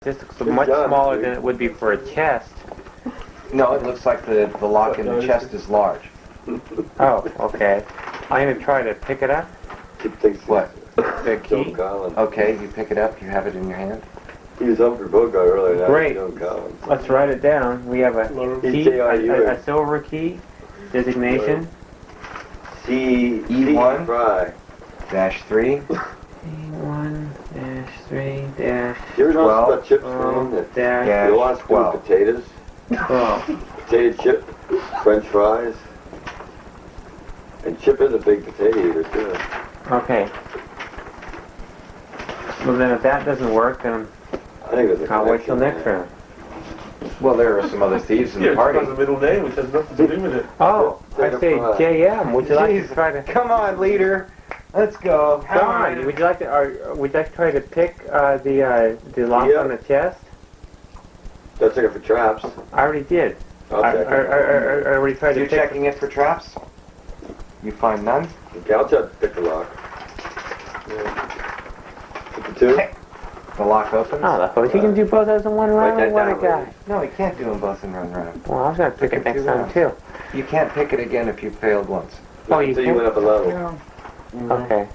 This looks much smaller than it would be for a chest. No, it looks like the lock in the chest is large. Oh, okay. I'm gonna try to pick it up. What? The key. Okay, you pick it up, you have it in your hand. He was up for boat guy earlier. Great. Let's write it down. We have a key, a silver key designation. CE1 -3 E1-3 Here's 12 a chip screen that dash you want to 12. potatoes, 12. potato chip, French fries, and Chip is a big potato eater too. Okay. Well then if that doesn't work, then I think there's a I'll wait till connection next there. round. Well, there are some other thieves in the party. It's the middle name, which has nothing to do with it. Oh, I say JM. Would you like to try to... Come on, leader. Let's go. Come on. Would you like to try to pick the lock on the chest? That's looking for traps. I already did. I already tried to You're pick... checking it for traps? You find none? Okay, I'll try to pick the lock. Pick the two. The lock opens? Oh, the hose. You can do both those in one round? that What a down, guy. No, you can't do them both in one round. Well, I was going to pick it next time, too. You can't pick it again if you failed once. Oh, you Until you can? went up a level. Okay.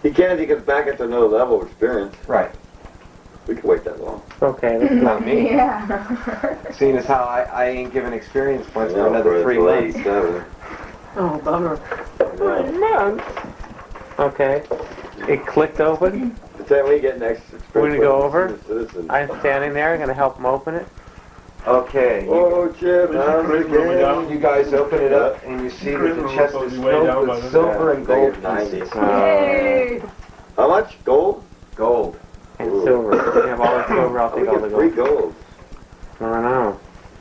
He can if he gets back into another level of experience. Right. We can wait that long. Okay. Not me. Yeah. Seeing as how I ain't given experience points for Yeah, another 3 months. 7. Oh, bummer. Okay. It clicked open. The time we get next experience. We're gonna go over. Citizen. I'm standing there. I'm going to help him open it. Okay. Oh, Chip, how's it going? You guys open it up and you see that the chest is filled with silver and gold pieces. Yay! How much? Gold? Gold. And silver. If you have all the silver, I'll We take all the get free gold. gold. I don't know.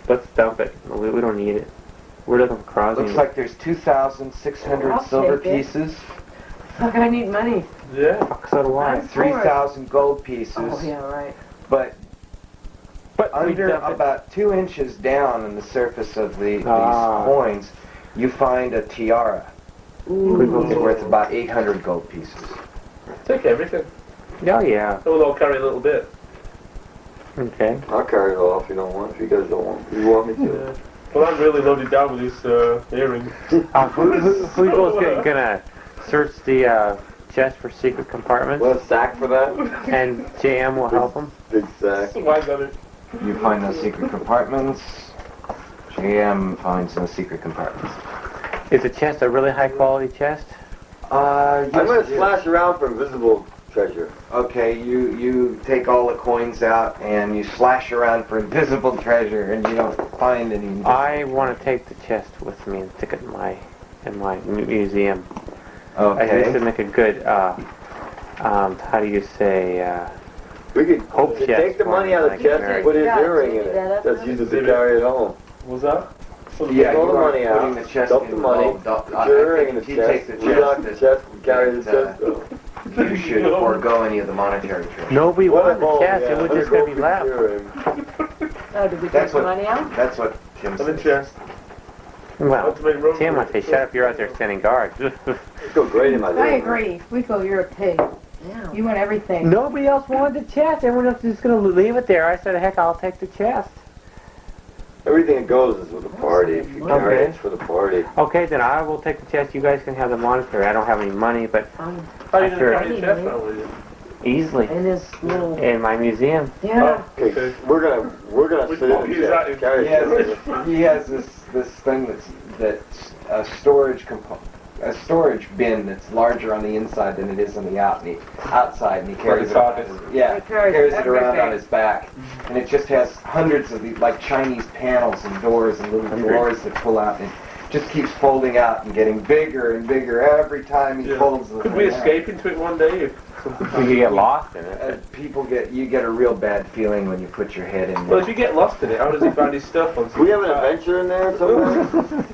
Let's dump it. We don't need it. We're looking for crossing. Looks like there's 2,600 I'll silver take it. pieces, Look, I need money. Yeah. So do I. 3,000 gold pieces, Oh, yeah, right. but But we under dump it. about 2 inches down on the surface of these Ah. coins, you find a tiara. It's worth about 800 gold pieces. Take everything. Oh, yeah. We'll all carry a little bit. Okay. I'll carry it off if you don't want. If you guys don't want, you want me to. Yeah. Well, I'm really loaded down with this earring. Who's gonna search the chest for secret compartments? Want a sack for that? And JM will help him? Big sack. Why got it? You find those secret compartments. JM finds no secret compartments. Is the chest a really high quality chest? I'm gonna slash around for invisible treasure. Okay, you take all the coins out and you slash around for invisible treasure and you don't find any. I want to take the chest with me and stick it in my museum. I think this Okay. would make a good how do you say We could Hope take chest the for money him, out of like the chest Mary. and put his Yeah, earring in so you it. do that That's up used to carry it home. What's that? Yeah, Pull you the are money out, putting the chest dump in the money, gold. put your earring in the If you chest, take the relock the chest, chest, and carry the that, chest out. you should forego any of the monetary treasure. Nobody wanted the Oh, chest, yeah, it was let's just going to go be left. for earring. Oh, did we take That's the what- money out? That's what Tim I'm in said. chest. Well, To make room Tim, for I say, shut up, you're out there standing guard. Let's go great in my I living room. agree. Rico, you're a pig. Yeah. You want everything. Nobody else wanted the chest, everyone else is just going to leave it there. I said, heck, I'll take the chest. Everything that goes is with the party. If you carry Okay. it, it's for the party. Okay, then I will take the chest. You guys can have the monetary. I don't have any money, but How you I didn't sure- carry the chest out with you? easily In this little... in my museum. Yeah. Okay, Okay. we're gonna Which sit in monkey the is that? chest, carry He has, the chest. he has this thing that's a storage a storage bin that's larger on the inside than it is on the outside, and he carries it around He carries carries it around everything. on his back, and it just has hundreds of these like Chinese panels and doors and little drawers that pull out, and it just keeps folding out and getting bigger and bigger every time he Yeah. folds the Could thing we out. escape into it one day? If You could get lost in it. You get a real bad feeling when you put your head in well, there. if you get lost in it, how does he find his stuff on? Do we have an adventure in there somewhere?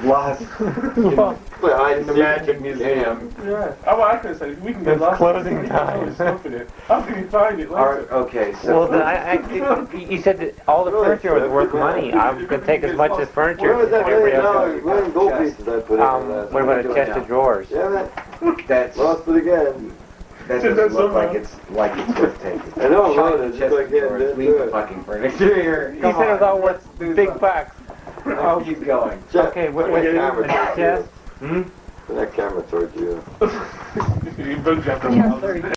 Lost. Play hide and seek. Magic Museum. Yeah. Oh, well, I can say we can get It's lost. closing We can find time. his stuff in it. How can we find it All right, later? okay, so Well, then you said that all the furniture was worth money. I'm going to take as much as furniture. Where was that as everybody million else dollars? Where are gold Chest. pieces I put in What last about night? a chest of drawers? Damn it. that's Lost it again. that doesn't look like it's worth taking. I know, Shine well, the it's chest like getting doors, this leave the good. fucking furniture here. He Come said it was on, all let's worth do big something. bucks. Let's keep going. Okay, what Put that camera towards chest? you. Put that camera towards you. You both got the Yeah, mouth. there.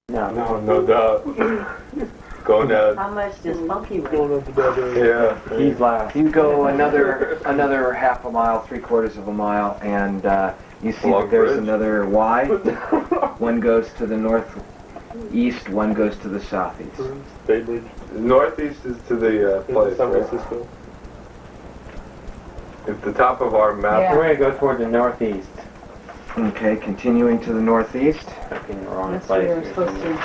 No. No doubt. Going down. How much does Funky weigh? Going up the double. Yeah. He's last. You go another half a mile, 3/4 of a mile, and you see Long that there's bridge. another Y. One goes to the northeast, one goes to the southeast. Baybridge. Northeast is to the place, San right? Francisco. At the top of our map. Yeah. We're gonna go toward the northeast. Okay, continuing to the northeast. Fucking in the wrong That's where place. you're supposed to.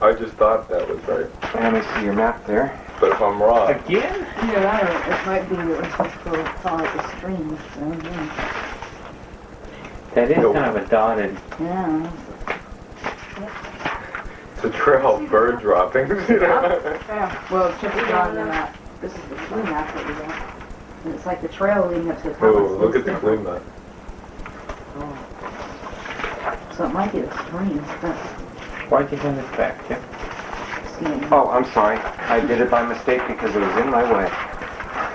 I just thought that was right. Let me see your map there. But if I'm wrong, Again? Yeah, I don't, it might be that we're supposed to go follow the stream. So, That is No. kind of a dotted. yeah. it's a trail of bird droppings. Yeah. Well, check it out on the map. This is the blue map that we got. And it's like the trail leading up to the top. Oh, look at the clue map. So it might be the stream. But Why'd you send this back, Chip? seeing. Oh, I'm sorry. I did it by mistake because it was in my way.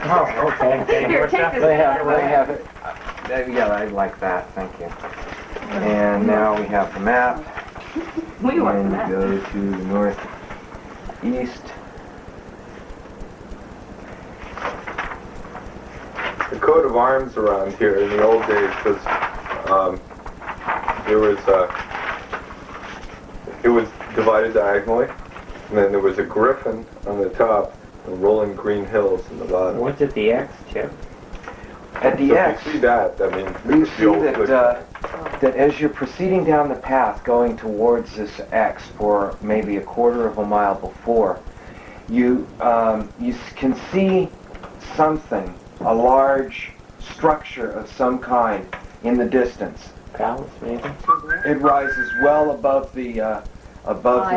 Oh, okay. Here, take this. They have it. Yeah, I like that. Thank you. And now we have the map. We want And that. you go to the northeast. The coat of arms around here in the old days was, there was, it was divided diagonally, and then there was a griffin on the top, and rolling green hills in the bottom. What's at the X, Chip? At the So X, if you see that, I mean, you it's see the old that, good. that as you're proceeding down the path going towards this X for maybe 1/4 of a mile before, you can see something, a large structure of some kind in the distance. Palace, maybe? It rises well above the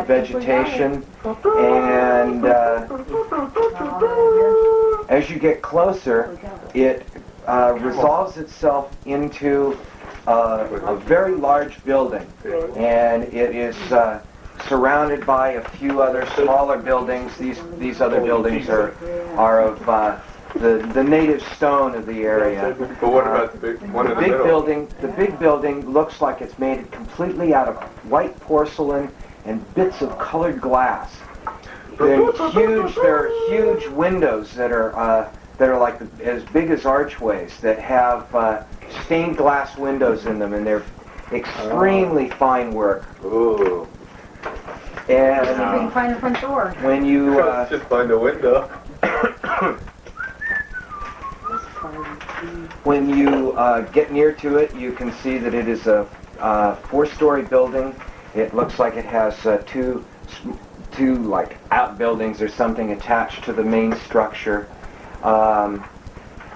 vegetation, and as you get closer, it resolves itself into a very large building, and it is surrounded by a few other smaller buildings. These other buildings are of the native stone of the area. But what about the big one in the middle? The big building looks like it's made completely out of white porcelain and bits of colored glass. There are huge windows that are like as big as archways that have stained glass windows in them, and they're extremely fine work. Ooh. See if we And can find the front door. when you Let's just find a window. when you get near to it, you can see that it is a 4-story building. It looks like it has two like outbuildings or something attached to the main structure.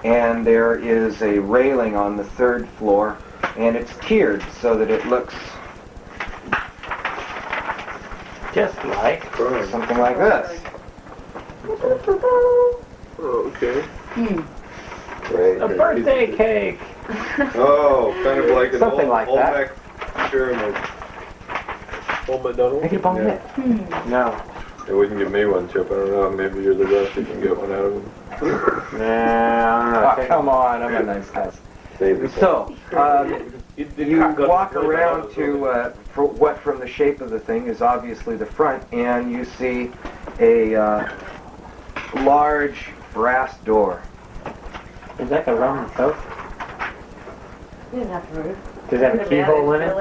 And there is a railing on the 3rd floor, and it's tiered so that it looks Just like. something like this. Oh, okay. Great. A birthday cake! Oh, kind of like an Something like that. Olmec pyramid. Old McDonald. Make it bump Yeah. it. No. They wouldn't give me one, Chip. I don't know. Maybe you're the best. You can get one out of them. Nah, Oh, come on, I'm a nice guy. Save the So, you walk around to. to for what from the shape of the thing is obviously the front, and you see a large brass door. Is that the Roman soap? You didn't have to move. Does that have a keyhole in it?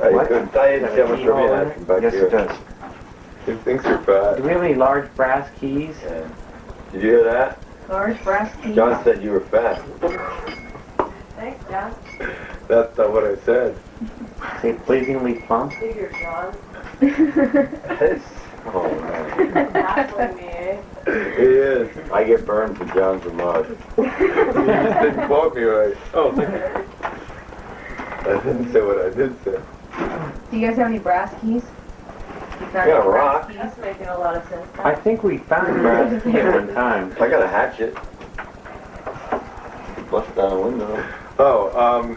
You What? couldn't tie it to a trivia action back Yes, here. it does. He thinks you're fat. Do we have any large brass keys? Yeah. Did you hear that? Large brass key. John said you were fat. Thanks, John. That's not what I said. Say pleasingly plump? Figure, John. Oh, man. Hassling me, eh? He is. I get burned for John's remarks. You just didn't quote me right. Oh, thank you. I didn't say what I did say. Do you guys have any brass keys? I got a rock. That's making a lot of sense. I think we found a brass key at one time. I got a hatchet. Bust down a window. Oh,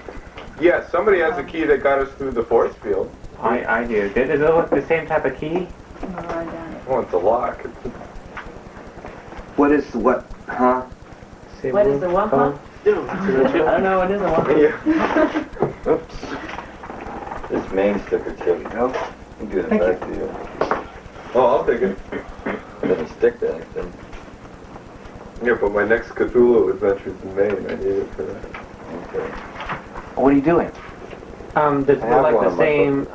yeah, somebody has a key that got us through the force field. I do. Does it look the same type of key? No, I doubt it. Oh, it's a lock. What is the what? Huh? Same What is one? the one pump? I don't know. It is a one. Yeah. Oops. This main sticker chip. Go. I'll give it Thank back to you. Oh, I'll take it. I'm gonna stick that thing. Yeah, but my next Cthulhu adventure's in Maine. I need it for that. Okay. What are you doing? Does it I have look like one the on my same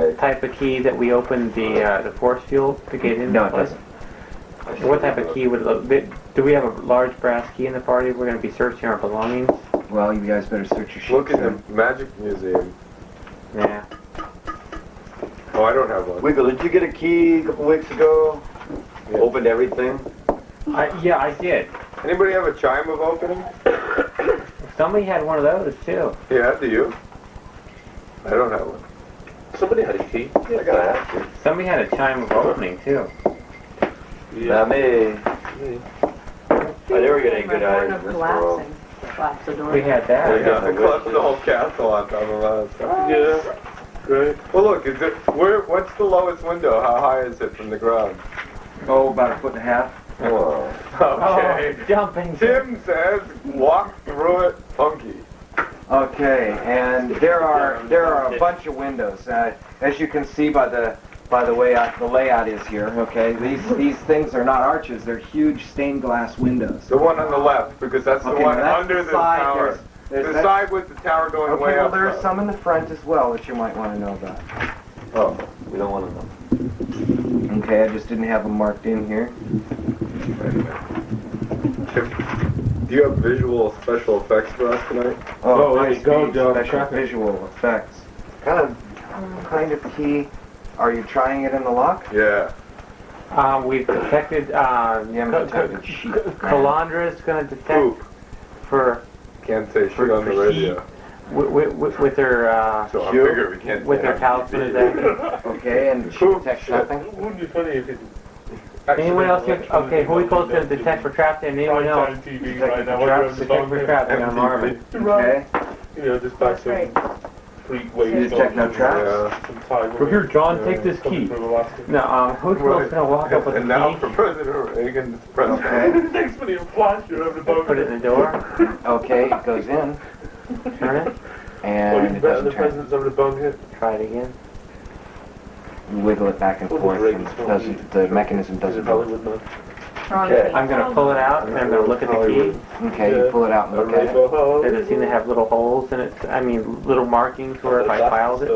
my- type of key that we opened the force field to get in? No, it doesn't. What type of key would it look? Do we have a large brass key in the party? We're going to be searching our belongings. Well, you guys better search your sheets. Look in then. the Magic Museum. Yeah. Oh, I don't have one. Wiggle, did you get a key a couple weeks ago? Yeah. Opened everything? Yeah, I did. Anybody have a chime of opening? Somebody had one of those too. Yeah, do you? I don't have one. Somebody had a key. I got a hatchet. Somebody had a chime of opening too. Not me. I never get any good Born items of in this world. collapsing. Collapse the door. We had that. Yeah, I collapsed the whole castle on top of us. Yeah. Great. Well, look, is it what's the lowest window? How high is it from the ground? Oh, about 1.5 feet. Whoa. Okay. Oh, jumping. Tim says walk through it funky. Okay, and there are a bunch of windows. As you can see by the way the layout is here. Okay, these things are not arches; they're huge stained glass windows. The one on the left, because that's the Okay, one now that's under the side. tower. There's The that- side with the tower going Okay, way well up. there are some in the front as well that you might want to know about. Oh, we don't want to know. Okay, I just didn't have them marked in here. Tim, do you have visual special effects for us tonight? Oh, there you nice go, key, Joe. Special Traffic. visual effects. Kind of key. Are you trying it in the lock? Yeah. We've detected. You haven't detected sheep. Calandra's going to detect Poop. for Can't say shit For- on the for radio. with her So I figure we can't with say her on talisman. Is TV. that Okay, and she Poop. detects Shit. nothing. It wouldn't be funny if it. anyone else? Okay, who we close to detect for traps and anyone else? TV Detect right now. for traps, Detect for traps. On Marvin. Okay. You know, just back That's right. some freak waves. You detect no traps? Yeah. Some time. Well, here, John, Yeah. take this Coming key. through Alaska. No, who's Right. going to walk up with And the now key? for President Reagan's president. Okay. Thanks for the flash. You're over the Put it in the door. Okay, it goes in, Turn it. Oh, and you it bet doesn't the turn. president's over the bung hit. Try it again. You wiggle it back and forth, and it doesn't, the mechanism doesn't move. Hollywood man. Okay. I'm going to pull it out and I'm going to look at the key. Okay, you pull it out and look at it. Does it seem to have little holes in it? I mean, little markings where if I filed it,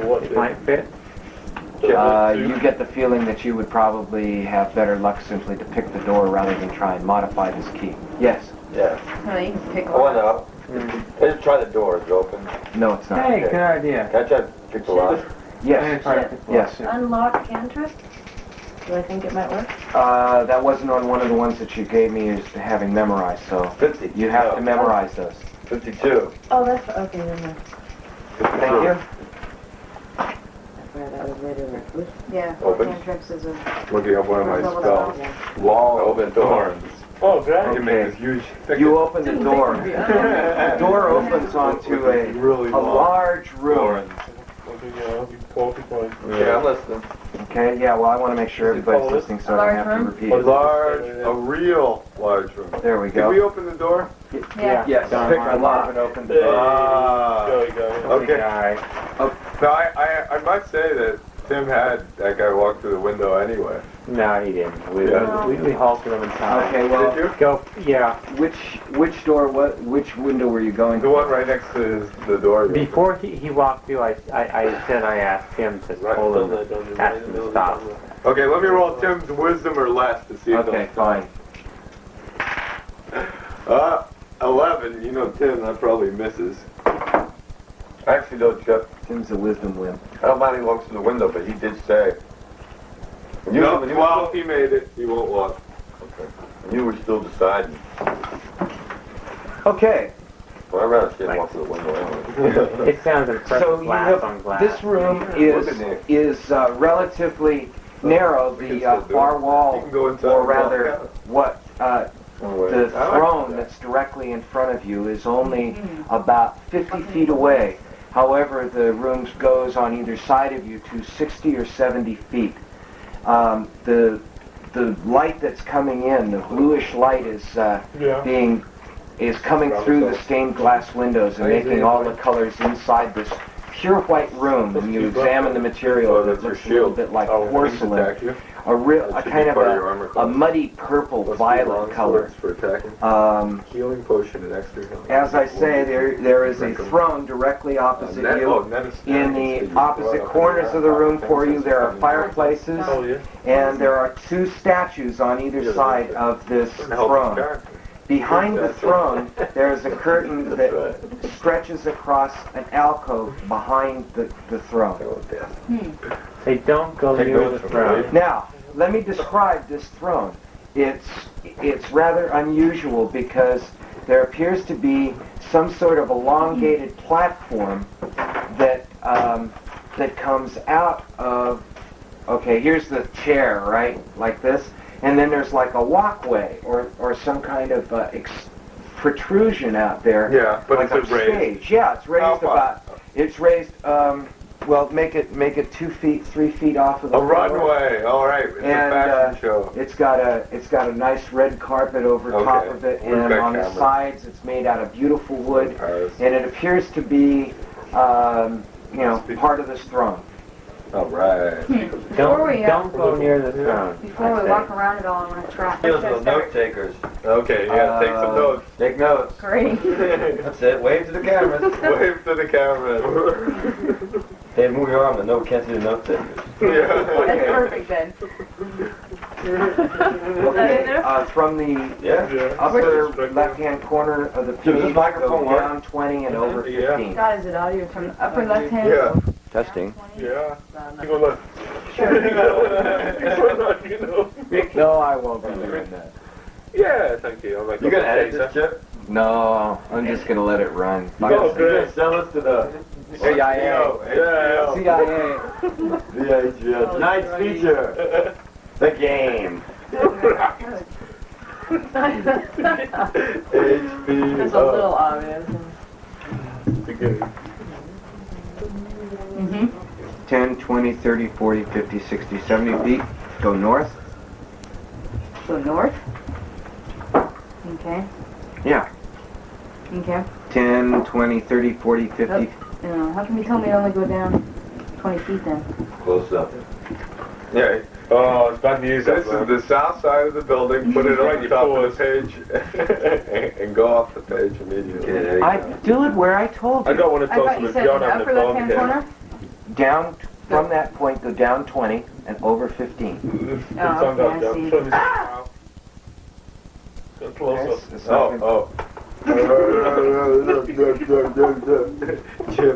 it might fit? You get the feeling that you would probably have better luck simply to pick the door rather than try and modify this key. Yes. Yeah. No, you can pick Oh, one. no. Let's try the door. Is it open? No, it's not. Hey, good idea. Can I try to pick the lock? Yes. Yes. Unlock cantrip. Do I think it might work? That wasn't on one of the ones that you gave me as having memorized, so 50. you have to memorize those. 52. Oh, that's okay. Then I 52. Thank you. forgot that was later. Which Yeah, Open. cantrips is a... Looking up one of my level spells. down. Wall Open of door. thorns. Oh, great. You make this huge thicket. You open the door. The door opens onto a really long large room. Yeah, I'm listening. Okay, yeah, well, I want to make sure everybody's listening so I don't have to repeat A it. real large room. There we Did we go. open the door? Yeah. Yes, Done. pick the lock and open the door. Ah. There we go. Okay. Guy. No, I must say that Tim had that guy walk through the window anyway. No, he didn't. We, Yeah. we halted him in time. Okay, well, Did you? Go. Yeah. which door, which window were you going The to? one right next to the door. Before he walked through, I said I asked him to pull him, ask him to stop. Okay, let me roll Tim's wisdom or less to see if Okay, he'll fine. 11. You know Tim, that probably misses. Actually, though, Chuck, Tim's a wisdom wimp. I don't mind he walks through the window, but he did say. When you, no, when you, well, he made it. He won't walk. okay. When you were still deciding. Okay, Well, I'd rather stand walk to the window anyway. It sounds impressive. So you glass have, on glass. this room is relatively narrow. The far You wall, can go inside or and walk rather, out. what the I like throne that. that's directly in front of you is only about 50 feet away. However, the room goes on either side of you to 60 or 70 feet. The light that's coming in, the bluish light, is coming through the stained glass windows and making all the colors inside this pure white room. When you examine the material, it looks a little bit like porcelain. Attack you. A kind of a muddy purple violet color. For attacking. Healing potion and extra healing. As I say, there is a throne directly opposite you. In the opposite corners of the room for you, there are fireplaces, Oh, yeah. and there are two statues on either side of this throne. Behind the throne, there is a curtain that stretches across an alcove behind the throne. They don't go near the throne. Now, let me describe this throne. It's rather unusual because there appears to be some sort of elongated platform that comes out of. Okay, here's the chair, right, like this, and then there's like a walkway or some kind of protrusion out there. Yeah, but like it's a raised. stage. Yeah, it's raised It's raised. Well, make it 2 feet, 3 feet off of the A floor. runway, all right. It's And, a fashion show. It's got a nice red carpet over top Okay. of it, We've and got on the cameras. sides it's made out of beautiful wood, Paris. and it appears to be, part of this throne. All right. Don't go near the throne. Before we walk around it all, I want to try. Note takers. Okay, yeah, take some notes. Take notes. Great. That's it. Wave to the cameras. Wave to the camera. Hey, move your arm. The note can't see the note takers. Yeah. That's perfect then. Okay, from the Yeah. upper left-hand corner of the Jim, does page, this microphone go work? down 20 and over Yeah. 15. God, is it audio from the upper left hand? Yeah. Testing. Yeah. You gonna look? You know. No, I won't be doing that. Yeah, thank you. I'm like, You gonna edit this, Chip? No, I'm just gonna let it run. Oh, good. Sell us to the CIA. Yeah. CIA. VHS. Tonight's feature. The game. HBO. It's a little obvious. Beginning. Mm-hmm. 10, 20, 30, 40, 50, 60, 70 feet. Go north. Go north. Okay. Yeah. Okay. 10, 20, 30, 40, 50. How come you told me to only go down 20 feet then? Close up. Yeah. Oh, it's bad news. This is the south side of the building. Put it on the top of the page and go off the page immediately. I do it where I told I you. don't want to I talk thought to you the said in John the on the upper phone left-hand again. corner? Down from that point, go down 20 and over 15. Oh, okay, I see. Go closer. Yes, Oh. You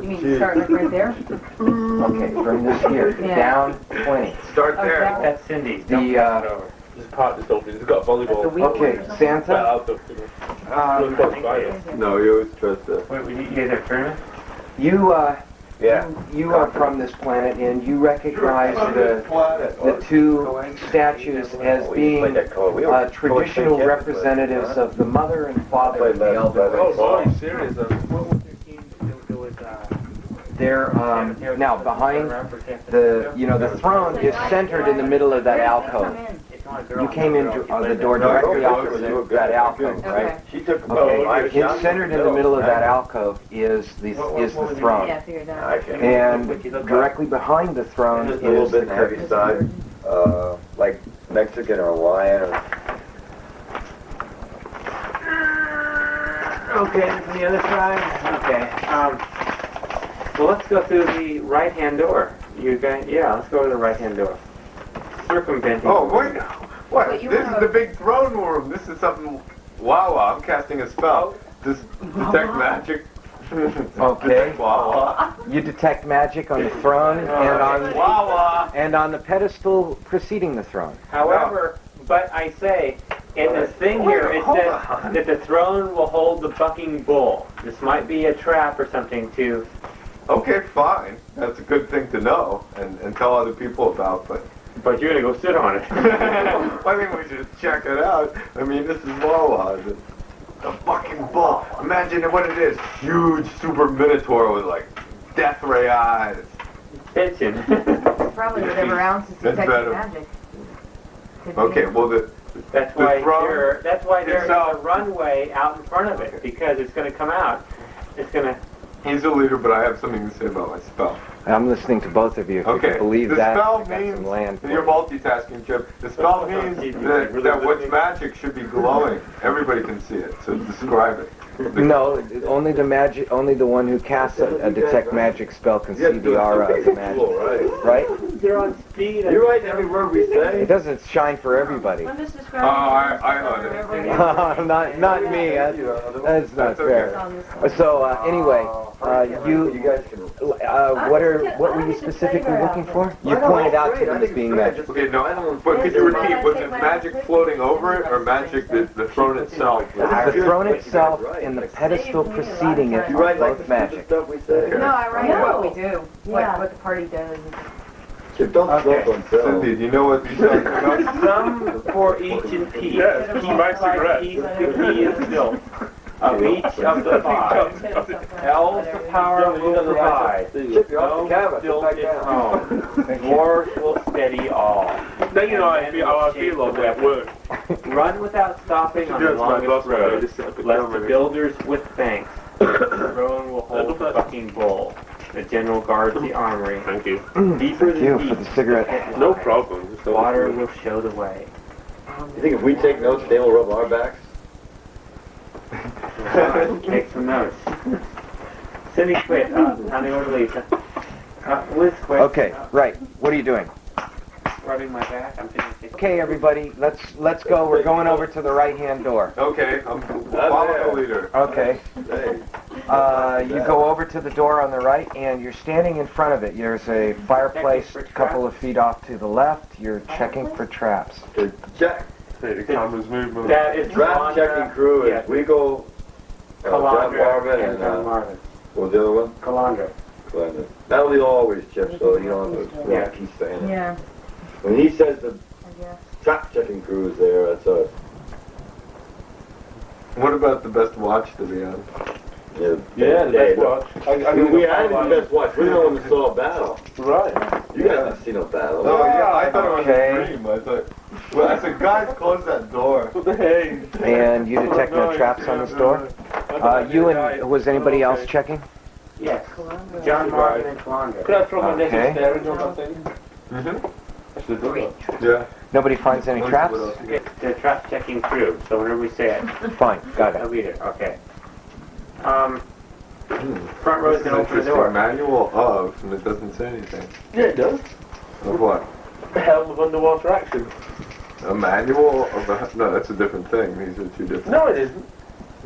mean start like right there? Okay, from this here, Yeah. down 20. Start Oh, there. down. That's Cindy's. The, This part just open. It's got a volleyball. okay, Well, Santa, out of um, close by it. No, you always trust that. Wait, you guys have tournament? you Yeah. are from this planet, and you recognize the two statues as being traditional representatives of the mother and father of the elder race. Oh, serious? They're now behind the throne is centered in the middle of that alcove. You came into the door directly opposite that alcove, right? She took Okay, it's centered in the middle of that alcove is the throne, Yeah, I figured that. I can. and directly behind the throne Just a little is the bit on the heavy curtain. side, like Mexican or Hawaiian. Okay, from the other side? Okay. Well, let's go through the right-hand door. You guys, yeah, let's go to the right-hand door. Circumventing. Oh, wait. What? Wait, you This wanna- is the big throne room. This is something. Wow, I'm casting a spell. Just detect magic. Okay. Wow. You detect magic on the throne and on the pedestal preceding the throne. However, but I say, in this thing here, it Hold says on. that the throne will hold the bucking bull. This might be a trap or something to. Okay, fine. That's a good thing to know and tell other people about, but But you're gonna go sit on it. I think we should check it out. I mean, this is Wawa. The fucking bull. Imagine what it is. Huge super minotaur with like death ray eyes. Pitching. Probably whatever ounces That's detects better. magic. Could be. Okay, well That's why throne there is a itself- runway out in front of it, because it's gonna come out. It's gonna. he's a leader, but I have something to say about my spell. I'm listening to both of you. If you Okay, can believe the that, spell I got means some land for you're you. multitasking, Chip. The spell means that what's magic should be glowing. Everybody can see it, so describe it. No, only the one who casts a detect magic spell can see the aura of the magic. Right. Right? They're on speed. You write every word we say? It doesn't shine for everybody. I'm just Oh, describing. I not me. That's not fair. On this one. So anyway, You guys can. what were you specifically looking for? You pointed out to me as being magic. Okay, no, but could you repeat, was it magic floating over it or magic the throne itself? The throne itself and the pedestal preceding it You are write like both the magic. stuff we say? No, I write No. what we do, Yeah. what the party does. Chip, don't Okay. smoke on film. Cindy, do you know what these talking about? Some for each and piece. Yeah, it's my cigarette. The key is built of each of the five. Elves the power will provide. Chip, you're off No the camera. built Sit back its down. home. Dwarves will steady all. Now you know how I feel on that work. Run without stopping on the longest road. Bless the builders with thanks. The throne will hold the bucking bull. The general guards the armory. Thank you. Deeper Thank you than for deep. the cigarette. No problem. Water will show the way. You think if we take notes, they will rub our backs? Take some notes. Cindy, quit. Honey, over Lisa. Liz, quit. Okay, right. What are you doing? Rubbing my back. I'm taking a Okay, everybody, let's go. We're going over to the right-hand door. Okay, I'm follow the leader. Okay. Hey. You go over to the door on the right, and you're standing in front of it. There's a fireplace a couple of feet off to the left. You're checking for traps. To check. Hey, the camera's moving. That is Draft checking crew is Yes. Wiegel, John Calandra Marvin, and and John Marvin. what was the other one? Calandra. Glenda. That'll be always Chip, so you don't have to Yeah. keep saying it. Yeah, When he says the I guess. trap checking crew is there, that's us. What about the best watch to be on? Yeah, Yeah, the best watch. I mean, we had the best watch. We're the only ones that saw a battle. Right. You guys didn't see no battle. Oh yeah, I thought it was Okay. a dream. I thought. Well, I said, guys, close that door. What the heck? And you detect no traps on this door. You and was anybody else checking? Yes. John Marvin and Calandra. Could I throw my Okay. naked staring on that thing? Mm-hmm. I should do that. Yeah. Nobody finds any traps? What else you got? It's the trap checking crew. So whenever we say it, Fine, got I'll it. read it. Okay. Front This row's is gonna open the interesting. door. Manual of, and it doesn't say anything. Yeah, it does. Of what? Helm of underwater action. A manual of a... No, that's a different thing. These are two different... No, it isn't.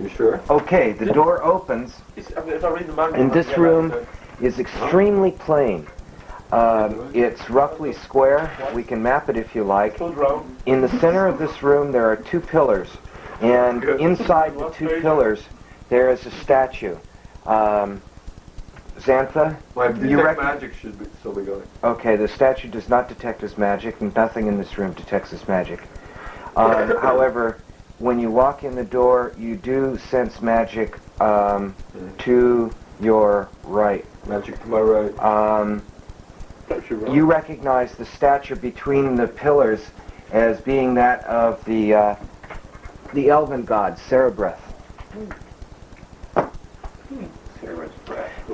You sure? Okay, the door opens. If I read the manual... And this room is extremely plain. It's roughly square. We can map it if you like. Goes round. In the center of this room, there are two pillars. And inside the two pillars, there is a statue. Xantha, My You detect reckon- magic should be, still be going. okay, the statue does not detect as magic, and nothing in this room detects as magic. However, when you walk in the door, you do sense magic to your right. Magic to my right. Actually, right. You recognize the statue between the pillars as being that of the elven god, Cerebreth.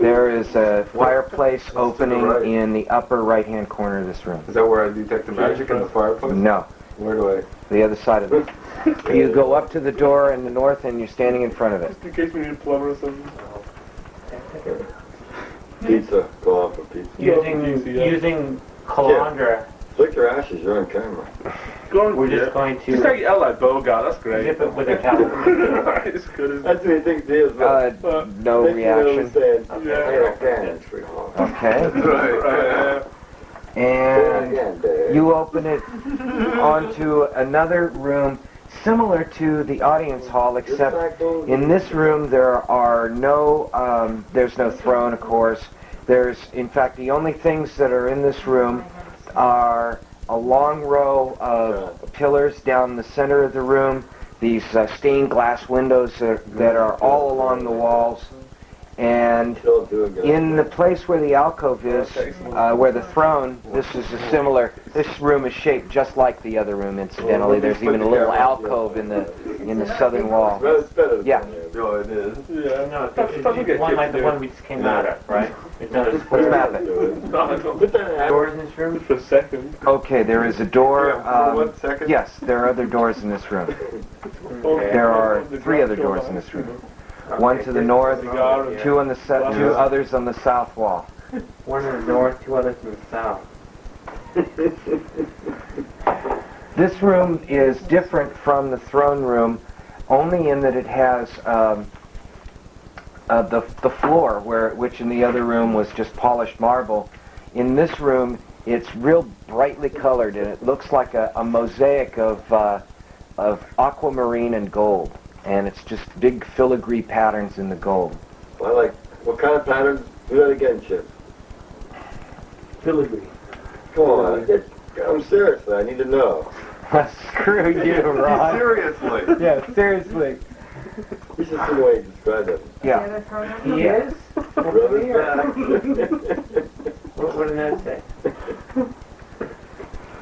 There is a fireplace opening right. in the upper right-hand corner of this room. Is that where I detect the magic in the fireplace? No, Where do I... the other side of it. You go up to the door in the north and you're standing in front of it. Just in case we need a plumber or something. Pizza. Go on for pizza. Using Calandra, Flick your ashes, you're on camera. Go on, we're yeah. just going Just take to it out like Bogart, that's great. zip it with a towel. Right, it's good, isn't it? That's what he thinks he is. No reaction. Saying, Yeah. I can't drink more. Okay. Right. And you open it onto another room similar to the audience hall, except in this room there are no, there's no throne, of course. There's, in fact, the only things that are in this room are a long row of pillars down the center of the room, these stained glass windows that are all along the walls, and in the place where the alcove is, where the throne, this room is shaped just like the other room, incidentally. There's even a little alcove in the southern wall. Yeah. No, it is. Yeah. No, it's one like the one we just came out of, right? It does. Let's map it. Doors in this room? For a second. Okay, there is a door. For 1 second? Yes, there are other doors in this room. Okay. There are 3 other doors in this room. One to the north, 2 on the 2 others on the south wall. One in the north, 2 others in the south. This room is different from the throne room only in that it has the floor, which in the other room was just polished marble. In this room, it's real brightly colored, and it looks like a mosaic of aquamarine and gold. And it's just big filigree patterns in the gold. I like, what kind of patterns? Do that again, Chip. Filigree. Come on, I'm serious, I need to know. Screw you, Ron. Seriously? Yeah, seriously. You should see the way you describe it. Yeah. He is? Rub his back. What did that say?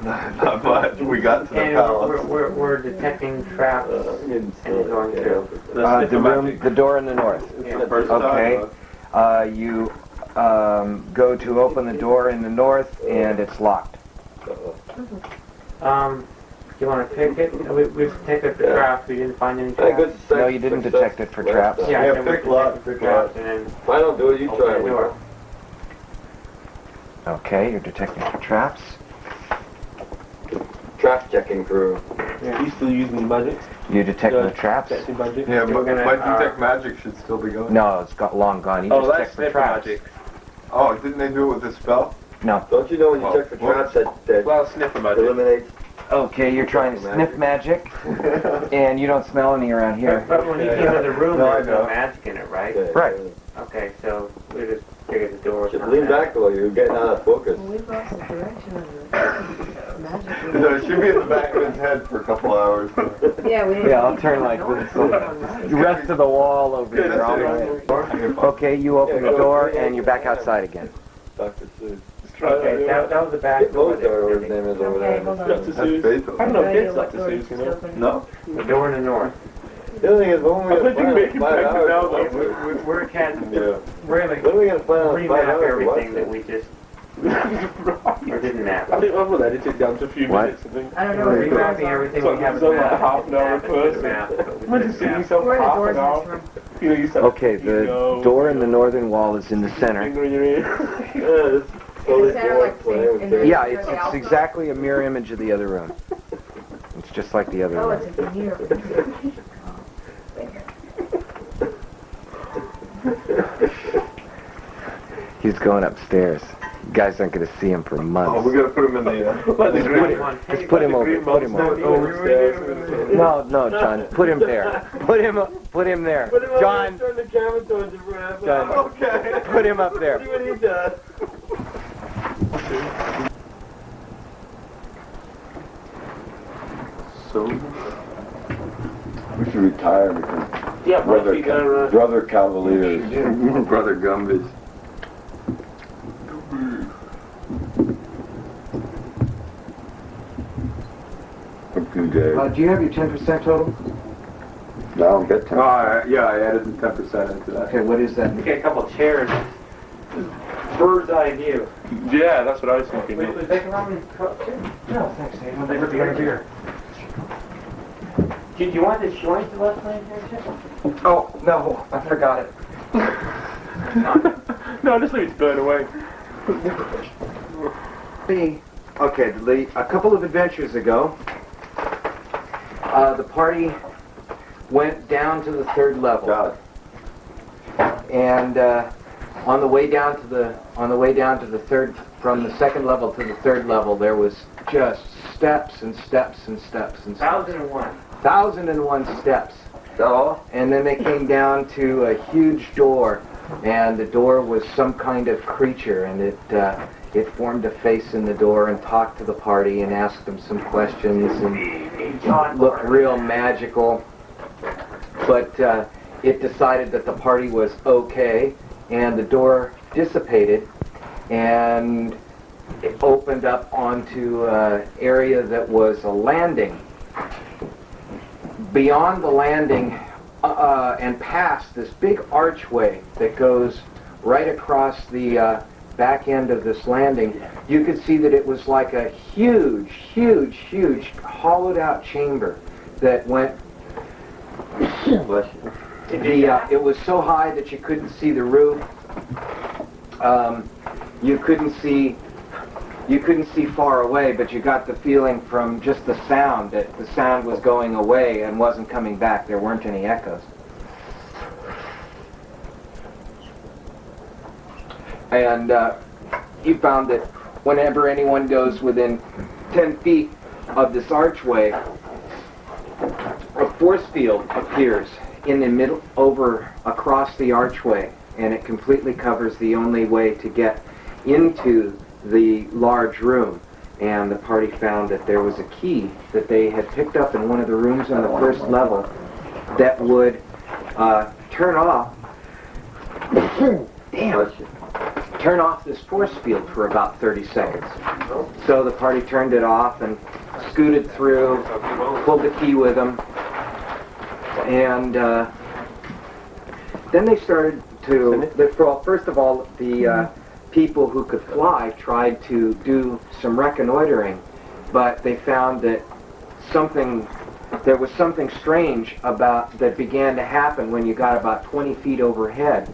Not much. We got to the And palace. we're detecting traps and going through. The door in the north. Yeah. First Okay. time, You go to open the door in the north, and it's locked. Do you want to pick it? We've detected the traps. We didn't find any Hey, traps. good No, you didn't detect it for traps. Yeah, Yeah, so we pick lock, detected pick the traps lock. and then If I don't do it, you open try the it. door. Okay, you're detecting for traps. Trap checking crew. You still using magic? You detect the traps? Detecting magic? Yeah, We're but gonna, my detect magic should still be going. No, it's got long gone. You Oh, just that's check for sniffer traps. magic. Oh, didn't they do it with the spell? No. Don't you know when you Oh, check for well- traps that Well, sniffer magic. eliminates? Okay, you're trying to sniff magic, and you don't smell any around here. But when you came into the room, No, I there's no know. magic in it, right? Right. Okay, so we just figured the door was Just not lean magic. back a little, you're getting out of focus. We've lost the direction of the magic. No, it should be in the back of his head for a couple hours. Yeah, we. Yeah, I'll turn like this. The rest of the wall over Yeah, here. that's All it. right. Okay, you open the door, and you're back outside again. Dr. Seuss. Okay, that was the back door. Mozart, or whatever his name is over Okay, there. hold on. Dr. That's Seuss. Beethoven. I don't know No if idea it's what Dr. door Seuss, it's you know? open. No? The door in the north. The other thing is, when are we I going to think find we out can 5 take it hours? down, When though. We're catching, Yeah. really are we going to find out 5 remap hours? everything that we just, or didn't map. I think I will edit it down to a few What? minutes, I think. I don't know. We're where the doors remapping are. everything So we haven't it's only like mapped. half an hour Map it, we first. mapped, but we Imagine didn't sitting map. yourself Where are the half doors an in hour. this room? You know, you said, Okay, the door in the northern wall is in the center. finger in your ear. Yeah, this is totally center, boring like, playing with in the- things. Yeah, it's exactly a mirror image of the other room. It's just like the other Oh, room. it's a veneer. He's going upstairs. You guys aren't going to see him for Oh, months. we gotta put him in the, Just put him over. Put him over. overstairs. No, John. Put him there. Put him there. John, Turn the camera towards you for a half John. hour. Okay. put him up See there. what he does. So, We should retire because yeah, brother, Mikey, they're, brother Cavaliers. Brother Gumbies. Good day. Do you have your 10% total? Now get 10. Yeah, I added the 10% into that. Okay, what is that? We get a couple chairs. Bird's eye view. yeah, that's what I was thinking. Would they come around and cup too? No, thanks, Dave. They were beer. Beer. Do you want this joint to left lane here, Chip? Oh, no, I forgot it. No, just leave it to burn away. Okay, a couple of adventures ago, the party went down to the 3rd level. Got it. And on the way down to the third, from the 2nd level to the 3rd level, there was just steps and steps and steps and steps. 1001. 1,001 steps. Is that all? And then they came down to a huge door, and the door was some kind of creature, and it formed a face in the door and talked to the party and asked them some questions and looked real magical. But it decided that the party was okay, and the door dissipated, and it opened up onto an area that was a landing. Beyond the landing and past this big archway that goes right across the back end of this landing, you could see that it was like a huge, huge, huge hollowed out chamber that went. Bless you. It was so high that you couldn't see the roof. You couldn't see far away, but you got the feeling from just the sound that the sound was going away and wasn't coming back. There weren't any echoes. And you found that whenever anyone goes within 10 feet of this archway, a force field appears in the middle, over across the archway, and it completely covers the only way to get into the large room. And the party found that there was a key that they had picked up in one of the rooms on the first level that would turn off turn off this force field for about 30 seconds. So the party turned it off and scooted through, pulled the key with them, and then they started to, well, first of all, the people who could fly tried to do some reconnoitering, but they found that there was something strange that began to happen when you got about 20 feet overhead.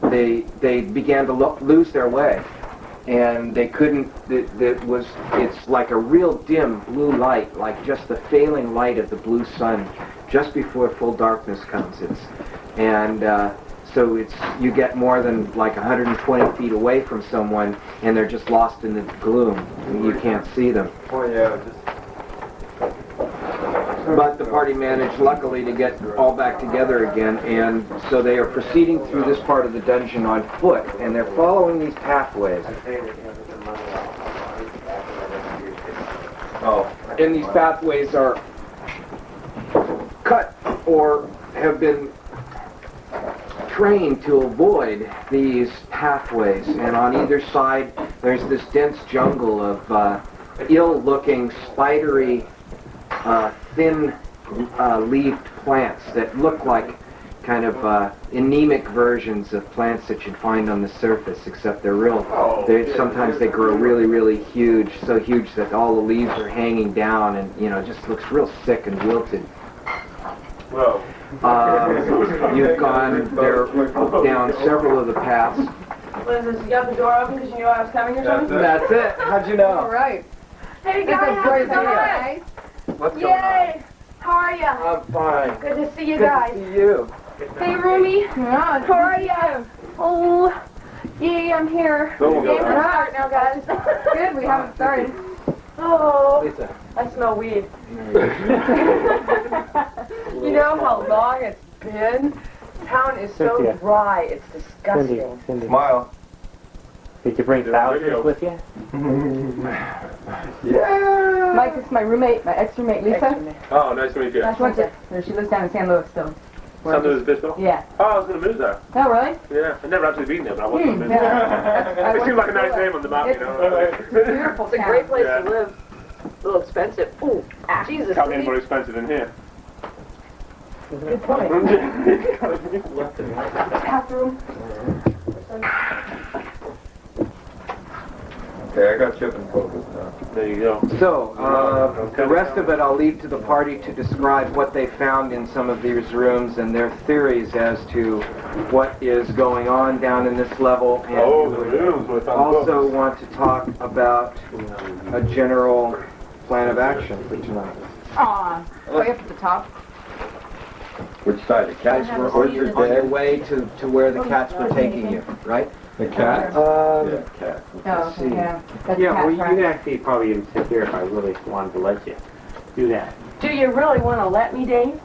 They began to lose their way, and they couldn't. It's like a real dim blue light, like just the failing light of the blue sun, just before full darkness comes. So you get more than like 120 feet away from someone, and they're just lost in the gloom, and you can't see them. Oh yeah, just But the party managed, luckily, to get all back together again, and so they are proceeding through this part of the dungeon on foot, and they're following these pathways. And these pathways are cut or have been trained to avoid these pathways, and on either side there's this dense jungle of ill-looking, spidery, thin-leaved plants that look like kind of anemic versions of plants that you'd find on the surface, except sometimes they grow really, really huge, so huge that all the leaves are hanging down, and just looks real sick and wilted. Whoa. You've gone there down several of the paths. What is this? You got the door open because you knew I was coming or something? That's it. How'd you All know? right. Hey That's guys, a how's great it going? idea. What's going on? Yay! How are ya? I'm fine. Good to see you Good guys. to see you. Hey Rumi, Yeah. how are ya? Oh, yay, I'm here. Go, Game's go. gonna start now, guys. Good, we haven't started. Oh, Lisa. I smell weed. You know how long it's been? Town is so Cynthia. dry, it's disgusting. Cindy, smile. did you bring video. thousands with you? Yeah. Mike, this is my roommate, my ex-roommate, Lisa. Oh, nice to meet you. She went to, she lives down in San Luis still. San Luis Obispo? Yeah. Oh, I was going to move there. Oh, really? Yeah, I've never actually been there, but I was going to move Yeah. there. It seemed like a nice name on the map, you know. It's a beautiful It's a town. great place Yeah. to live. A little expensive. Ooh, Jesus. Can't be any weed. more expensive than here. Good point. Bathroom. Okay, I got Chip and focus now. There you go. So, the rest of it I'll leave to the party to describe what they found in some of these rooms and their theories as to what is going on down in this level. And Oh, we the would rooms with also want to talk about a general plan of action for tonight. Aw, way up at the top. Which side? The cat's Guys were or your on your dad? way to where the cats were taking you, right? The cat? Yeah, cat. Oh, see. okay, yeah. That's Yeah, cat well, you tracks. can actually probably even sit here if I really wanted to let you do that. Do you really want to let me, Dave?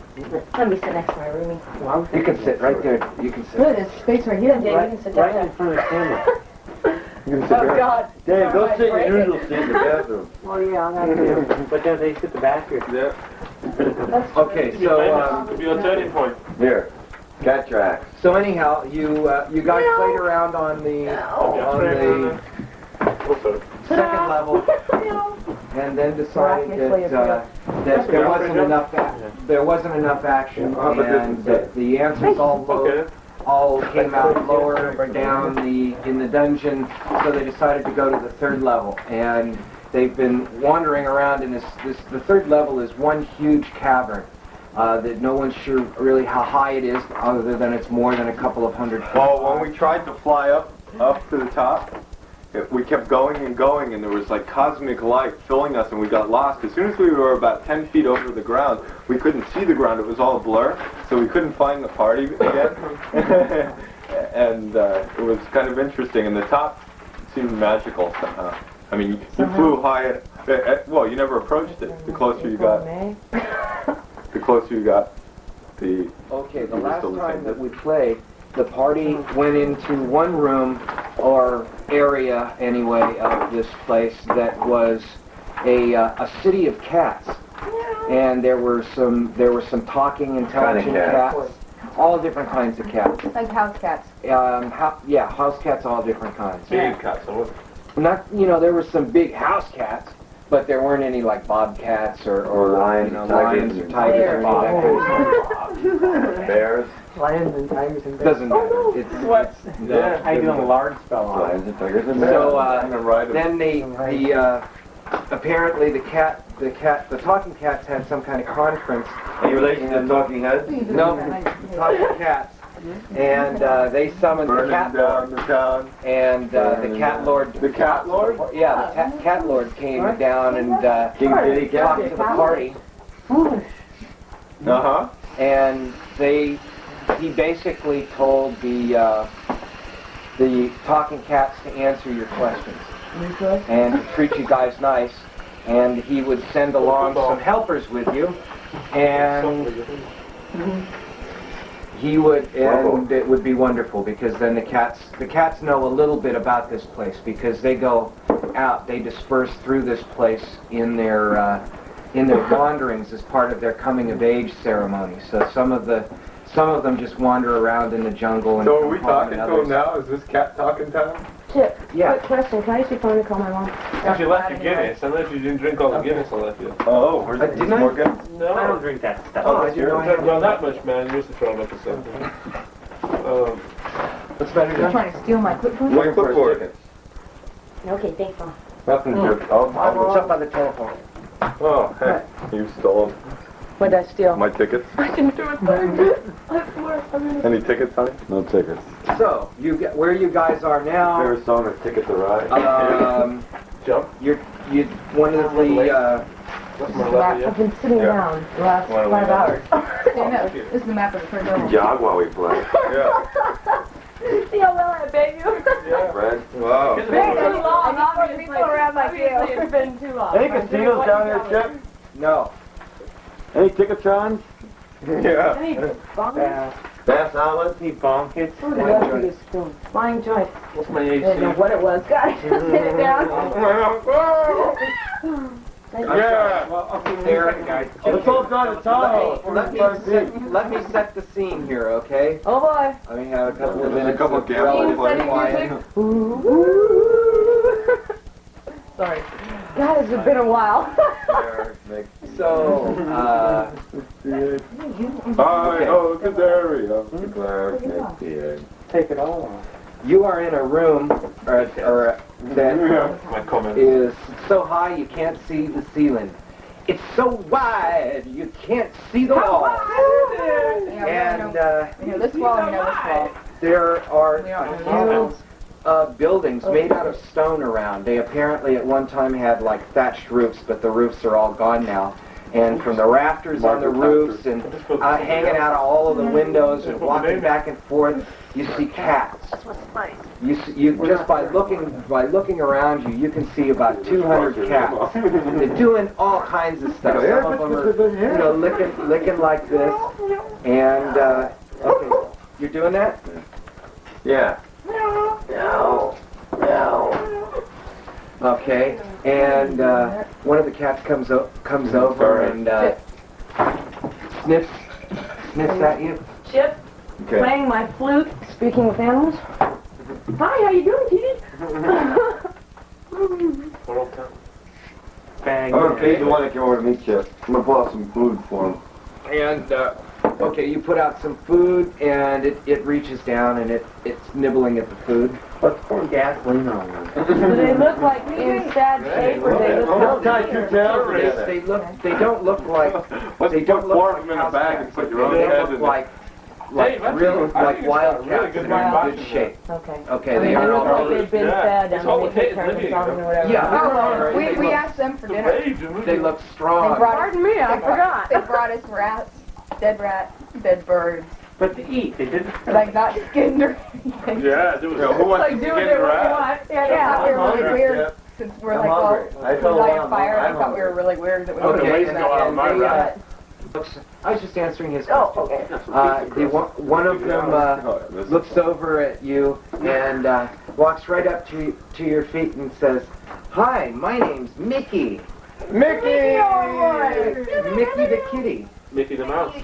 Let me sit next to my roomie. Well, You can sit right there. You can sit. Look, there's space right here. Dave, you can sit down right in there. front of the camera. You can sit Oh, there. God. Dave, go I sit in break your it. usual seat in the bathroom. Well, yeah, that's But then they sit the back here. Yeah. Okay, so It'll be a turning point. Here, cat tracks. so anyhow, you guys played around on the second level, and then decided Miraculously, that there wasn't enough action, and that the answers all came out lower down in the dungeon, so they decided to go to the third level. And they've been wandering around in the third level is one huge cavern that no one's sure really how high it is, other than it's more than a couple of 100 feet. Well, when we tried to fly up to the top, we kept going, and there was like cosmic light filling us, and we got lost. As soon as we were about 10 feet over the ground, we couldn't see the ground. It was all a blur, so we couldn't find the party again. And it was kind of interesting, and the top seemed magical somehow. I mean, you flew high well, you never approached it. The closer you got, Okay, the It was last still the time same that we played, the party went into one room or area anyway of this place that was a city of cats, and there were some talking, intelligent cats. cats, all different kinds of cats. It's like house cats. House cats, all different kinds. Big cats. Not, there were some big house cats, but there weren't any like bobcats or Lions, lions or tigers or any of that kind of stuff. Bears. lions and tigers and bears. Doesn't matter. It's Yeah, I do a large spell on it. Lions and tigers and bears. So then then apparently the talking cats had some kind of conference. Any relation to talking heads? No, talking cats. And they summoned the burning cat down lord. the town. And the cat lord. The cat lord? Yeah, the cat lord came down and King Kitty talked cat. to the party. Uh-huh. And he basically told the talking cats to answer your questions and to treat you guys nice, and he would send along some helpers with you, and it would be wonderful, because then the cats know a little bit about this place, because they go out, they disperse through this place in their wanderings as part of their coming of age ceremony. So some of them just wander around in the jungle. And So are we come home, talking and to him others- now? Is this cat talking time? Chip, Yeah. quick question. Can I use your phone to call my mom? If you left your Guinness, unless you didn't drink all the Guinness I left you. Oh, where's Didn't I? Morgan? No. I don't drink that stuff. Oh, I didn't know I had Well, that much, man. You used to throw up the same thing. What's better You're than? trying to steal my clipboard? My clipboard. Okay, thanks, Mom. Nothing to. It's up by the telephone. Oh, heck. You stole What did I steal? my tickets. I didn't do it. I swear. Any tickets, honey? No tickets. So where you guys are now? Favorite song is Ticket to Ride. Jump. You one of the That's my left, I've been sitting down the last Wanna 5 leave hours. This is the map of the third level. Jog while we play. Yeah. See how well I bet you? Fred. Wow. It's been too long, obviously. Obviously, it's been too long. Any casinos down there, Chip? no. Any Ticketrons? Yeah. Any bomb? Bass Island? Any bomb hits? Ooh, the rest of this spoon. Flying joint. What's my I didn't know AC? what it was, guys. Sit it down. Yeah. Well, okay, There. guys. Let's all drive to Tahoe. Let me set the scene here, okay? Oh boy. Let me have a couple of There's a minutes. couple of of gambling relative players. quiet. Sorry. God, it's been a while. So, I know the dairy of the Claire. Take it all. you are in a room that My comment. is so high you can't see the ceiling. It's so wide you can't see the wall. And We know this wall, we know this wall. there are We don't know huge buildings made out of stone around. They apparently at one time had like thatched roofs, but the roofs are all gone now. And from the rafters on the roofs and hanging out of all of the windows and walking back and forth, you see cats. You just by looking around you, you can see about 200 cats. They're doing all kinds of stuff. Some of them are, licking like this. And okay, you're doing that? Yeah. Okay. And one of the cats comes over and sniffs at you. Chip, Okay. playing my flute, speaking with animals. Hi, how you doing, Kitty? Bang. I'm gonna feed the one that came over to meet Chip. I'm gonna pull out some food for him. And okay, you put out some food, and it reaches down and it's nibbling at the food. Let's pour gasoline on them. Do they look like in sad shape, or they look Tie two tails together. They don't look like Let's they don't put look four like of them in a house bag cats, and put but your own they head look in like wild cats that are in good shape. Okay. Okay, I mean, they are look all like they've been fed and they take care of themselves and whatever. Yeah. We asked them for dinner. They look strong. Pardon me, I forgot. They brought us rats, dead birds, But to eat, they didn't. like not skinned or anything. Yeah, there was Who wants Like, to do get with it what you rat? want. Yeah, we were really hungry. weird Yep. since we're I'm like, well, hungry. I we told light Mom a fire. I'm I thought we were hungry. really weird that we Okay, ways and, to go out of my they, rat. I was just answering his Oh, question. okay. One of them looks over at you and walks right up to your feet and says, "Hi, my name's Mickey. Mickey! Mickey the kitty." Mickey the Mouse.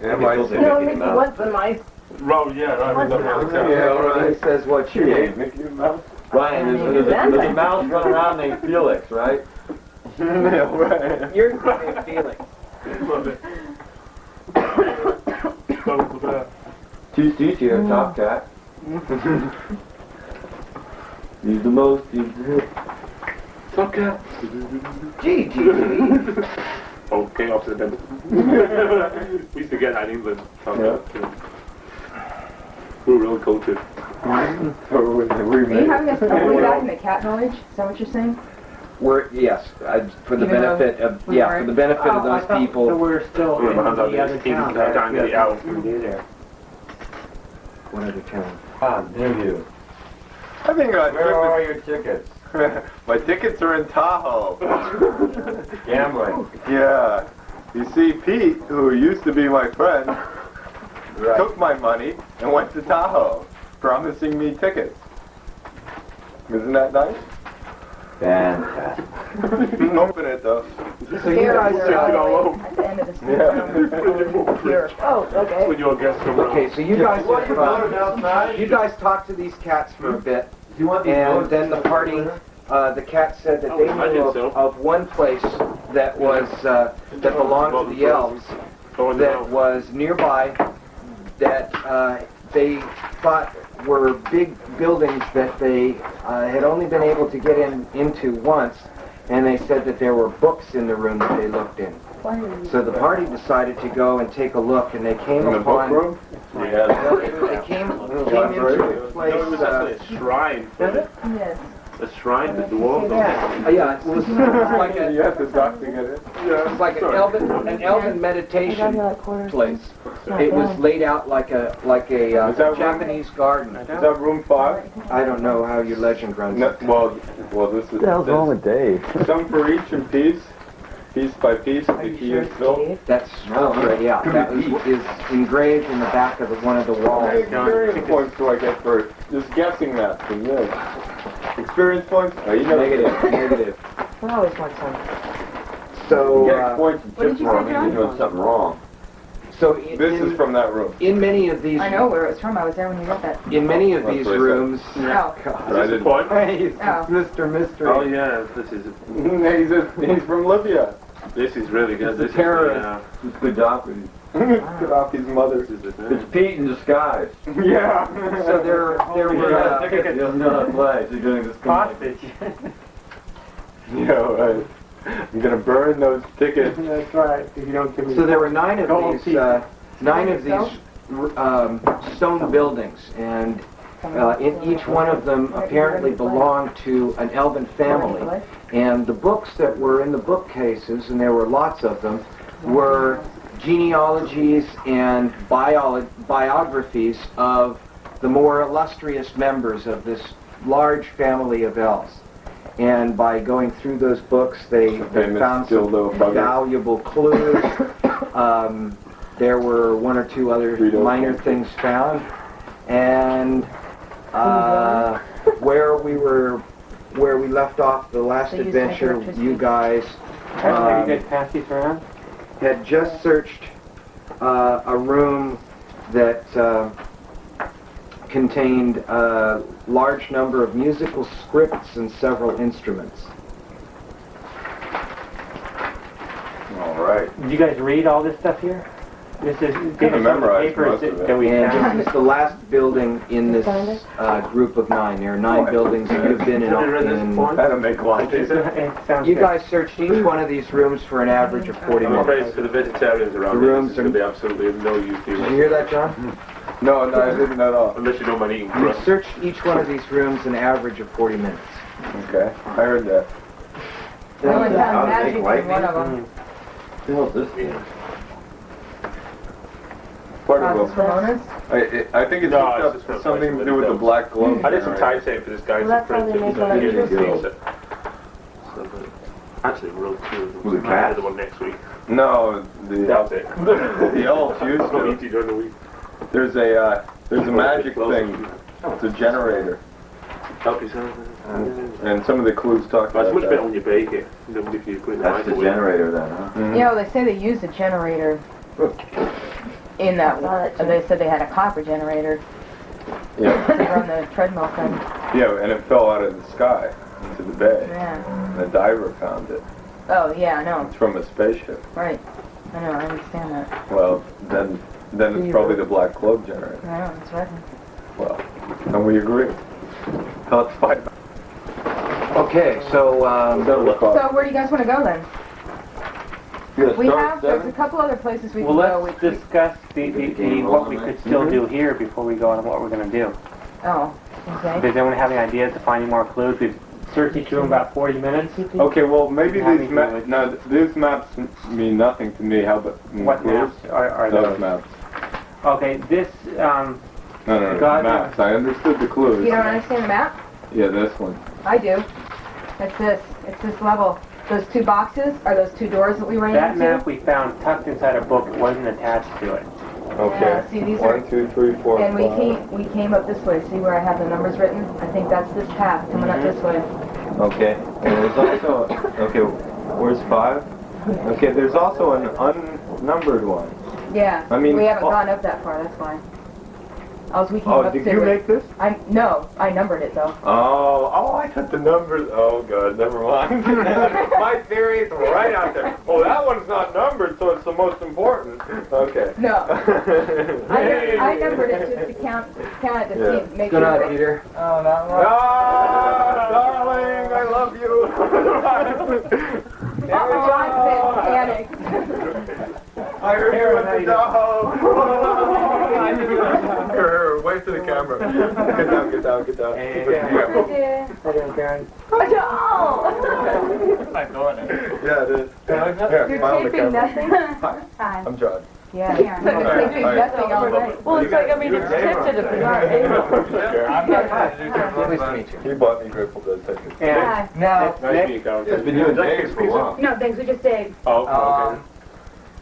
Yeah, Michael's a No, Mickey Mickey Mouse. wants the mice. Oh, yeah, I remember. Yeah, all And he right. says, "What's your name?" Mickey Mouse? Ryan, there's a mouse running around named Felix, right? Yeah, right. Your name is Felix. Love it. Two seats here, top cat. He's the most, he's the... Top cat. Gee. Okay, opposite them. We used to get that in England. Top Yeah. cat. We were real cultured. Are you having us totally back in the cat village? Is that what you're saying? Yes, for the Even though benefit of we weren't? for the benefit of Oh, I those thought- people. So we're still in We're the other taking town. that down to the hour. We do there. What other town? Ah, damn you. I think Where are your tickets? my tickets are in Tahoe. Gambling. Yeah. You see, Pete, who used to be my friend, Right. took my money and went to Tahoe, promising me tickets. Isn't that nice? Fantastic. Open it though. So you guys, At the end of the school Yeah. here. Oh, okay. When your guests come around. okay, so you guys, Want your photos outside? you guys talk to these cats for a bit, Do you want these and photos? then the party, the cat said that they I did knew so. of one place that was that belonged to the elves that was nearby that they thought were big buildings that they had only been able to get into once, and they said that there were books in the room that they looked in. So the party decided to go and take a look, and they came In the book upon. room? Yeah. They came into a place. It was actually a shrine. Yes. A shrine to dwarves. Yeah, it was like You a, have to dock to get it. it was like an elven meditation place. It was laid out like a Is that Japanese garden. Is that room 5? I don't know how your legend runs. No, well, this is. with Dave? Some for each in piece by piece. The key is built. That's yeah. That is engraved in the back of one of the walls. Experience points do I get for just guessing that from this? Experience points? Oh, you know. Negative. We always want some. So, You get points and What did tips you wrong, say, you're John? doing something wrong. so This is from that room. in many of these I know where it was from. I was there when you got that. in many of That's these what I said. rooms. Oh. God. I didn't. Point. Hey, Oh. Mr. Mystery. Oh yeah, this is He's from Libya. this is really good. This is terrorist. It's good doctrine. Get off his mother. This is the It's thing. Pete in disguise. Yeah. So there You were. got a ticket, he doesn't know how to play, so you're doing this. Hostage. Yeah, right. I'm gonna burn those tickets. That's right. If you don't give me. So there were nine of Gold these teeth. stone buildings, and in each one of them apparently belonged to an elven family. And the books that were in the bookcases, and there were lots of them, were genealogies and biographies of the more illustrious members of this large family of elves. And by going through those books, they found some valuable clues. There were one or two other minor things found. And where we left off the last adventure, you guys pass these around? had just searched a room that contained a large number of musical scripts and several instruments. All right. Did you guys read all this stuff here? This is memorize papers most of it. that we And found. this is the last building in this group of 9. There are 9 buildings that you've been in. That'll make life easier. It sounds You good. guys searched each one of these rooms for an average of 40 I'm afraid minutes. for the vegetarians around The here, rooms this is going to be absolutely of no use to Did you you. hear that, John? No, I didn't at all. Unless you don't mind eating You crust. searched each one of these rooms an average of 40 minutes. Okay, I heard that. I only found How to magic make in lightning? one of them. What the hell is this thing? Part This of Ramona's? I think it's No, hooked it's up just to for something to replacement do with the windows. black globe. I did some generator. typesetting for this guy. Well, that's how they make electricity. Actually, real too. Was it cat? The one next week. No, That's it. the elves used I'll to. eat you during the week. There's a magic thing. It's a generator, Help yourself. and some of the clues talk That's about much better that. when you bake it than if you put it in the That's the microwave. generator then, huh? Mhm. You know, they say they used a generator in that one. They said they had a copper generator Yeah, to run the treadmill thing. yeah, and it fell out of the sky into the bay. Yeah. And a diver found it. Oh, yeah, I know. It's from a spaceship. Right. I know, I understand that. Well, then it's probably the black globe generator. I know, that's right. Well, and we agree. Let's fight. Okay, so So where do you guys want to go then? We have, there's a couple other places we Well, can go. let's discuss what we could still do here before we go on what we're going to do. Oh, okay. Does anyone have any ideas to find any more clues? We've searched each room about 40 minutes. Okay, well, maybe Happy these to maps. it. No, these maps mean nothing to me. How about What clues? maps are Those those? maps. Okay, this, No, God- maps. I understood the clues. You don't understand the map? Yeah, this one. I do. It's this. It's this level. Those 2 boxes are those 2 doors that we ran that into. map we found tucked inside a book. It wasn't attached to it. Okay. Yeah, see, these are- 1, 2, 3, 4, And 5. we came up this way. See where I have the numbers written? I think that's this path coming up this way. Okay. And there's also. Okay, where's 5? Okay, there's also an unnumbered one. Yeah. I mean, we haven't oh. gone up that far. That's why. We came Oh, up did to you it. make this? No, I numbered it though. Oh, I got the numbers. Oh, God, never mind. My theory is right out there. Oh, that one's not numbered, so it's the most important. Okay. No. I numbered it just to count it to see, make good sure. night, Peter. Ah, darling, I love you. Panic. I heard you with the dog. Here, wave to the camera. Get down. Hey, Karen. Yeah, it is. Here, You're smile at the taping camera. nothing? Hi, I'm John. Yeah. You're taping nothing all night. Well, it's like, I mean, it's tentative, but not able. I'm not Nice to meet you. He bought me Grateful Dead tickets. And Now, Nice being Carol. It's been doing days for a while. No, thanks. We just Dave. Oh, okay.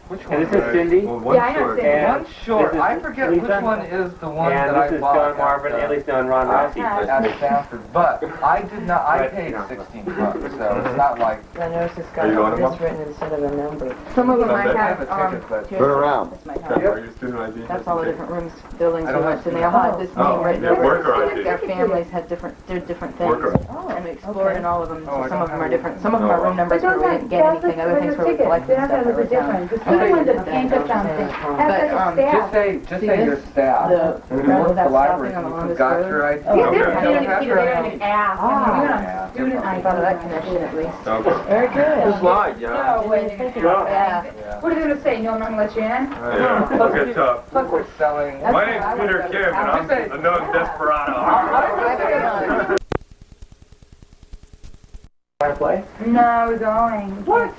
which and this is Cindy. Yeah, I know Dave. And One short. this is I forget Lisa. which one is the one And that I this is bought John Marvin, at least known Ron Rossi. at Stanford. But I did not. I paid $16, so it's not like. I noticed it's Are got you going all tomorrow? this written instead of a number. Some of them So might they have, have a ticket, but- here's- Turn around. this might have- Are you student ID? That's all the different rooms, buildings I we don't went have to, and they all had this Oh, name written yeah, over worker it. ID. Their families had different things. Worker ID. And we explored in all of them, Oh, so I some don't of them are have different. Some of them are room But numbers where those we are, didn't get anything, other things where we collected stuff that was different. found. The other one's a pink or something. But, That's like a staff. Just See say this? your staff. The When you round work of that for library, stopping on the you longest forgot road. your ID. Yeah, Okay. they're You don't paying have either your they're ID. an ass. I mean, you're on student I ID. thought of that connection at least. Okay. Very good. Just lied, No, yeah. wait, Yeah. what are they gonna say? No, I'm not gonna let you in? Yeah. Okay, tough. We're selling. That's My what name's I Peter would Kim, and I'm a known desperado. Want to play? No, we're going. What?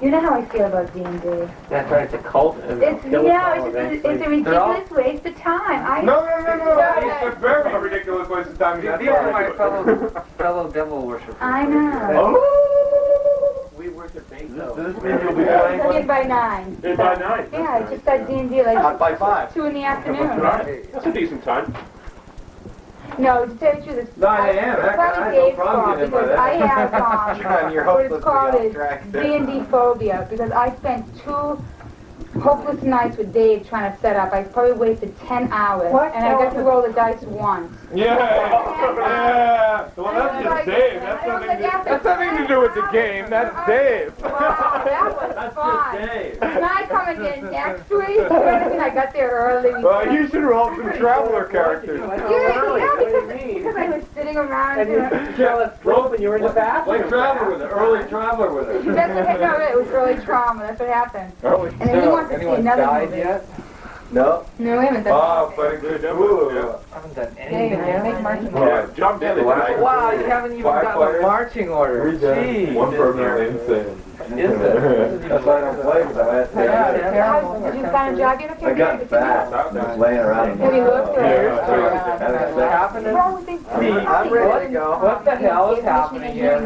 You know how I feel about D&D. That's right, it's a cult. And It's, they'll kill us all it's eventually. a ridiculous waste of time. No. It's a very ridiculous waste of time. These are my fellow devil worshippers. I know. Oh! We worship Beethoven. Does this mean you'll be playing I with did by 9. It's by 9. Yeah, I just got D&D like Not by 5. 2 in the afternoon. Right. That's a decent time. No, to tell you the truth, it's 9 a.m. it's probably Dave's fault because I have John, you're what it's hopeless called to be is distracted. D&D phobia because I spent 2 hopeless nights with Dave trying to set up. I probably wasted 10 hours and I got to roll the dice once. Yeah. Well, that's just Dave. That's nothing to do with the game. That's Dave. Wow, that was fun. Can I come again next week? I got there early. Well, you should roll some traveler characters. Because I was sitting around. Rope and you were in the bathroom. Like traveler with it. Early traveler with it. That's what happened. No, it was early trauma. That's what happened. Early. And then he wants to see another movie. Yet? No. No, we haven't done Oh, but a good movie. I haven't done Hey, anything man, yet. make marching Yeah, jumped in. Wow, you haven't even gotten a marching order. Jeez. One permanently insane. Is it? That's why I don't play, because I had to. How- Did you find a job yet? I got fat. Just laying around. Have you looked? What's happening? What's wrong with these? I'm ready to go. What the hell is happening here?